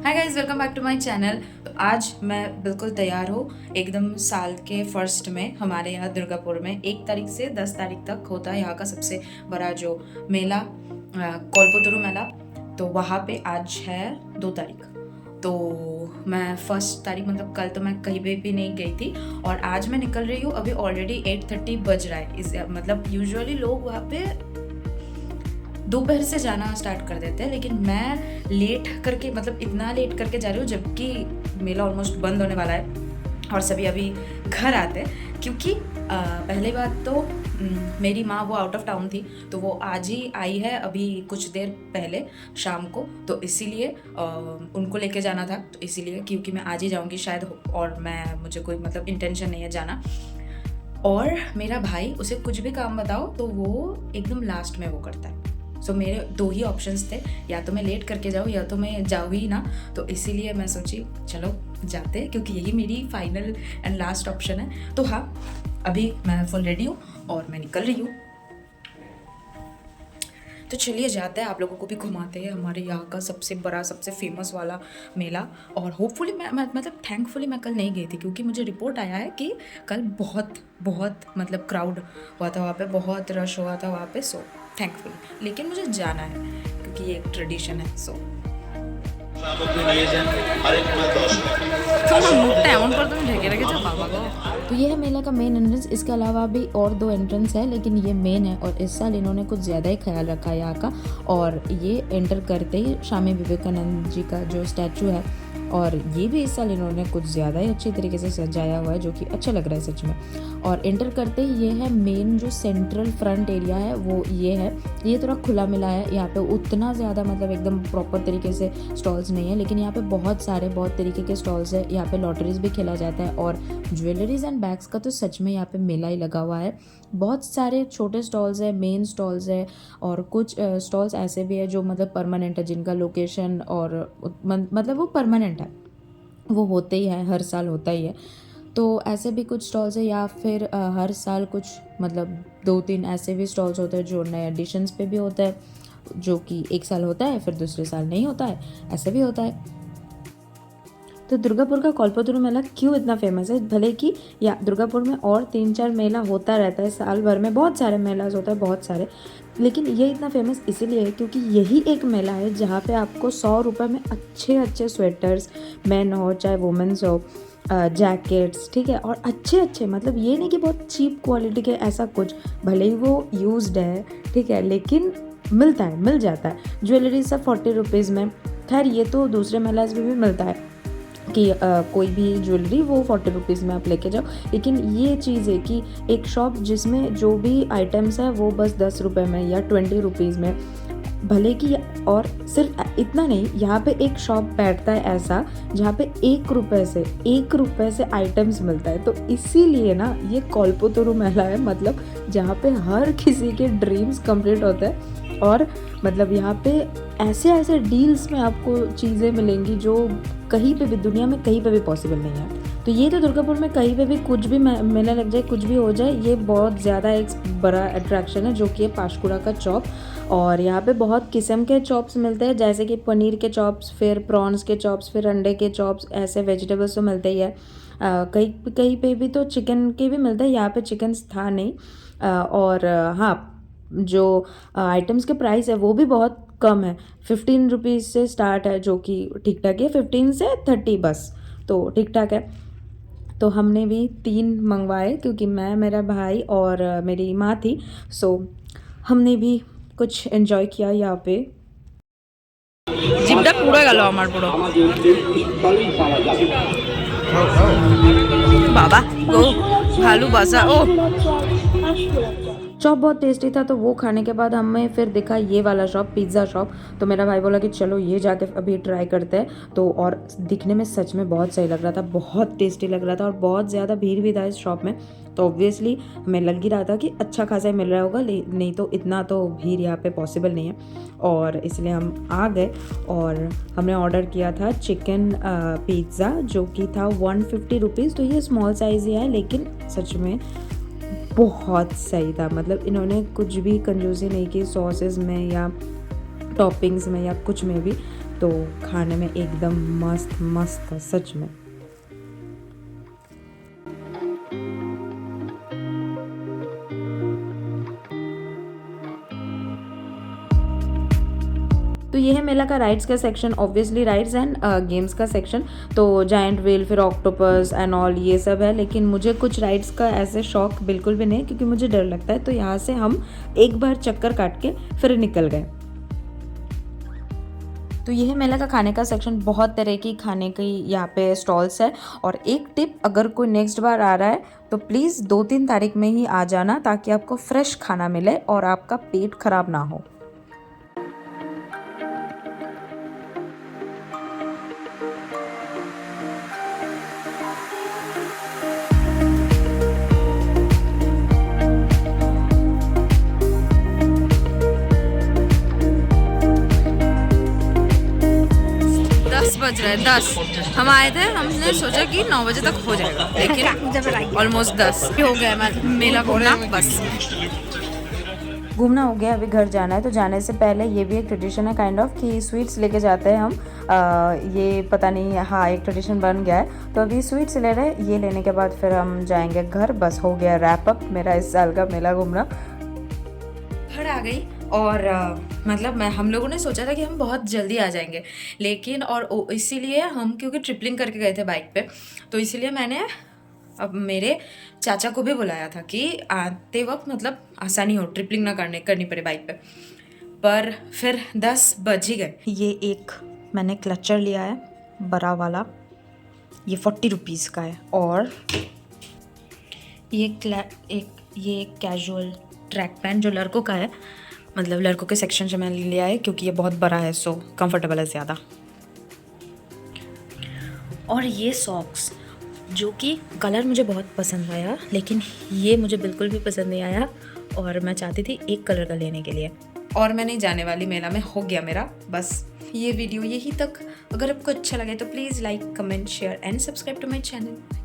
Hi guys, welcome back to my channel. तो आज मैं बिल्कुल तैयार हूँ। एकदम साल के फर्स्ट में हमारे यहाँ दुर्गापुर में 1 तारीख से 10 तारीख तक होता है यहाँ का सबसे बड़ा जो मेला, कल्पतरु मेला। तो वहाँ पे आज है 2 तारीख। तो मैं फर्स्ट तारीख मतलब कल तो मैं कहीं पे भी नहीं गई थी और आज मैं निकल रही हूँ। अभी ऑलरेडी 8:30 बज रहा है। इस मतलब यूजुअली लोग वहाँ पे दोपहर से जाना स्टार्ट कर देते हैं, लेकिन मैं लेट करके मतलब इतना लेट करके जा रही हूँ जबकि मेला ऑलमोस्ट बंद होने वाला है और सभी अभी घर आते हैं। क्योंकि पहली बात तो मेरी माँ वो आउट ऑफ टाउन थी, तो वो आज ही आई है अभी कुछ देर पहले शाम को। तो इसीलिए उनको लेके जाना था, तो इसीलिए क्योंकि मैं आज ही जाऊँगी शायद, और मुझे कोई मतलब इंटेंशन नहीं है जाना। और मेरा भाई, उसे कुछ भी काम बताओ तो वो एकदम लास्ट में वो करता है। सो मेरे 2 ही ऑप्शंस थे, या तो मैं लेट करके जाऊँ या तो मैं जाऊँ ही ना। तो इसीलिए मैं सोची चलो जाते हैं, क्योंकि यही मेरी फाइनल एंड लास्ट ऑप्शन है। तो हाँ, अभी मैं फुल रेडी हूँ और मैं निकल रही हूँ। तो चलिए जाते हैं, आप लोगों को भी घुमाते हैं हमारे यहाँ का सबसे बड़ा सबसे फेमस वाला मेला। और होपफुली मैं मतलब थैंकफुली मैं कल नहीं गई थी, क्योंकि मुझे रिपोर्ट आया है कि कल बहुत बहुत मतलब क्राउड हुआ था वहाँ पे, बहुत रश हुआ था वहाँ पे। सो थैंकफुली, लेकिन मुझे जाना है क्योंकि ये एक ट्रेडिशन है। सो मुखटा एमन कर तुम ढेके रेखेছো बाबा को। तो ये है मेला का मेन एंट्रेंस। इसके अलावा भी और 2 एंट्रेंस है, लेकिन ये मेन है और इस साल इन्होंने कुछ ज़्यादा ही ख्याल रखा है यहाँ का। और ये एंटर करते ही स्वामी विवेकानंद जी का जो स्टैचू है, और ये भी इस साल इन्होंने कुछ ज़्यादा ही अच्छी तरीके से सजाया हुआ है, जो कि अच्छा लग रहा है सच में। और एंटर करते ही ये है मेन जो सेंट्रल फ्रंट एरिया है, वो ये है। ये थोड़ा खुला मिला है, यहाँ पे उतना ज़्यादा मतलब एकदम प्रॉपर तरीके से स्टॉल्स नहीं है, लेकिन यहाँ पे बहुत तरीके के स्टॉल्स है। यहाँ पे लॉटरीज भी खेला जाता है और ज्वेलरीज एंड बैग्स का तो सच में यहाँ पे मेला ही लगा हुआ है। बहुत सारे छोटे स्टॉल्स है, मेन स्टॉल्स है, और कुछ स्टॉल्स ऐसे भी है जो मतलब परमानेंट है, जिनका लोकेशन और मतलब वो परमानेंट है, वो होते ही है, हर साल होता ही है। तो ऐसे भी कुछ स्टॉल्स है, या फिर हर साल कुछ मतलब 2-3 ऐसे भी स्टॉल्स होते हैं जो नए एडिशंस पे भी होता है, जो कि एक साल होता है फिर दूसरे साल नहीं होता है, ऐसे भी होता है। तो दुर्गापुर का कल्पतरु मेला क्यों इतना फेमस है? भले कि या दुर्गापुर में और 3-4 मेला होता रहता है साल भर में, बहुत सारे मेलाज होता है बहुत सारे, लेकिन ये इतना फेमस इसीलिए है क्योंकि यही एक मेला है जहाँ पे आपको 100 रुपये में अच्छे अच्छे स्वेटर्स, मैन हो चाहे वुमेन्स हो, जैकेट्स, ठीक है, और अच्छे मतलब ये नहीं कि बहुत चीप क्वालिटी के, ऐसा कुछ, भले ही वो यूज्ड है, ठीक है, लेकिन मिल जाता है। ज्वेलरी सब 40 रुपीज़ में, खैर ये तो दूसरे मेलाज में भी मिलता है कि कोई भी ज्वेलरी वो 40 रुपीज़ में आप लेके जाओ, लेकिन ये चीज़ है कि एक शॉप जिसमें जो भी आइटम्स है वो बस 10 रुपये में या 20 रुपीज़ में, भले कि, और सिर्फ इतना नहीं, यहाँ पे एक शॉप बैठता है ऐसा जहाँ पे 1 रुपये से आइटम्स मिलता है। तो इसीलिए ना ये कल्पतरु मेला है, मतलब जहाँ पे हर किसी के ड्रीम्स कंप्लीट होते हैं। और मतलब यहाँ पे ऐसे डील्स में आपको चीज़ें मिलेंगी जो कहीं पे भी दुनिया में कहीं पे भी पॉसिबल नहीं है। तो ये तो दुर्गापुर में कहीं पे भी कुछ भी मेला लग जाए, कुछ भी हो जाए, ये बहुत ज़्यादा एक बड़ा अट्रैक्शन है, जो कि है पाशकुड़ा का चॉप। और यहाँ पे बहुत किस्म के चॉप्स मिलते हैं, जैसे कि पनीर के चॉप्स, फिर प्रॉन्स के चॉप्स, फिर अंडे के चॉप्स, ऐसे वेजिटेबल्स तो मिलते ही है। कहीं पे भी तो चिकन के भी मिलते हैं, यहाँ पे चिकन था नहीं। और हाँ, जो आइटम्स के प्राइस है वो भी बहुत कम है, 15 रुपीज़ से स्टार्ट है, जो कि ठीक ठाक है, 15 से 30 बस, तो ठीक ठाक है। तो हमने भी 3 मंगवाए, क्योंकि मैं, मेरा भाई और मेरी माँ थी। सो हमने भी कुछ एंजॉय किया यहाँ पे। জিভটা পুরো গেল আমার পুরো। বাবা গো, ভালোবাসা ও। चॉप बहुत टेस्टी था, तो वो खाने के बाद हमें फिर दिखा ये वाला शॉप, पिज़्ज़ा शॉप। तो मेरा भाई बोला कि चलो ये जाके अभी ट्राई करते हैं। तो और दिखने में सच में बहुत सही लग रहा था, बहुत टेस्टी लग रहा था, और बहुत ज़्यादा भीड़ भी था इस शॉप में। तो ऑब्वियसली हमें लग ही रहा था कि अच्छा खासा मिल रहा होगा, नहीं तो इतना तो भीड़ यहाँ पे पॉसिबल नहीं है। और इसलिए हम आ गए और हमने ऑर्डर किया था चिकन पिज़्ज़ा, जो कि था 150 रुपीज़। तो ये स्मॉल साइज़ ही है, लेकिन सच में बहुत सही था। मतलब इन्होंने कुछ भी कंजूसी नहीं की सॉसेस में या टॉपिंग्स में या कुछ में भी। तो तो खाने में एकदम मस्त मस्त था सच में। तो ये है मेला का राइड्स का section, obviously rides and games का सेक्शन। तो जायंट व्हील, फिर ऑक्टोपस एंड ऑल ये सब है, लेकिन मुझे कुछ राइड्स का ऐसे शौक बिल्कुल भी नहीं क्योंकि मुझे डर लगता है। तो यहाँ से हम एक बार चक्कर काट के फिर निकल गए। तो ये है मेला का खाने का सेक्शन, बहुत तरह की खाने की यहाँ पे स्टॉल्स है। और एक टिप, अगर कोई नेक्स्ट बार आ रहा है तो प्लीज़ 2-3 तारीख में ही आ जाना ताकि आपको फ्रेश खाना मिले और आपका पेट खराब ना हो। बज रहा है 10। हम आए थे, हमने सोचा कि 9 बजे तक हो जाएगा, लेकिन ऑलमोस्ट 10 हो गया। मेला घूमना बस घूमना हो गया, अभी घर जाना है। तो जाने से पहले ये भी एक ट्रेडिशन है काइंड ऑफ कि स्वीट्स लेके जाते हैं हम। ये पता नहीं, हाँ एक ट्रेडिशन बन गया है। तो अभी स्वीट्स ले रहे हैं, ये लेने के बाद फिर हम जाएंगे घर। बस हो गया रैप अप मेरा इस साल का मेला घूमना। घर आ गई और मतलब हम लोगों ने सोचा था कि हम बहुत जल्दी आ जाएंगे, लेकिन और इसीलिए हम क्योंकि ट्रिपलिंग करके गए थे बाइक पे, तो इसीलिए मैंने अब मेरे चाचा को भी बुलाया था कि आते वक्त मतलब आसानी हो, ट्रिपलिंग ना करनी पड़े बाइक पे। पर फिर 10 बज ही गए। ये एक मैंने क्लचर लिया है बड़ा वाला, ये 40 रुपीज़ का है। और ये कैजुअल ट्रैक पैंट जो लड़कों का है, मतलब लड़कों के सेक्शन से मैंने लिया है क्योंकि ये बहुत बड़ा है, सो कंफर्टेबल है ज़्यादा। और ये सॉक्स जो कि कलर मुझे बहुत पसंद आया, लेकिन ये मुझे बिल्कुल भी पसंद नहीं आया और मैं चाहती थी एक कलर का लेने के लिए। और मैं नहीं जाने वाली मेला में, हो गया मेरा बस। ये वीडियो यही तक। अगर आपको अच्छा लगे तो please like, comment, share and subscribe to my channel.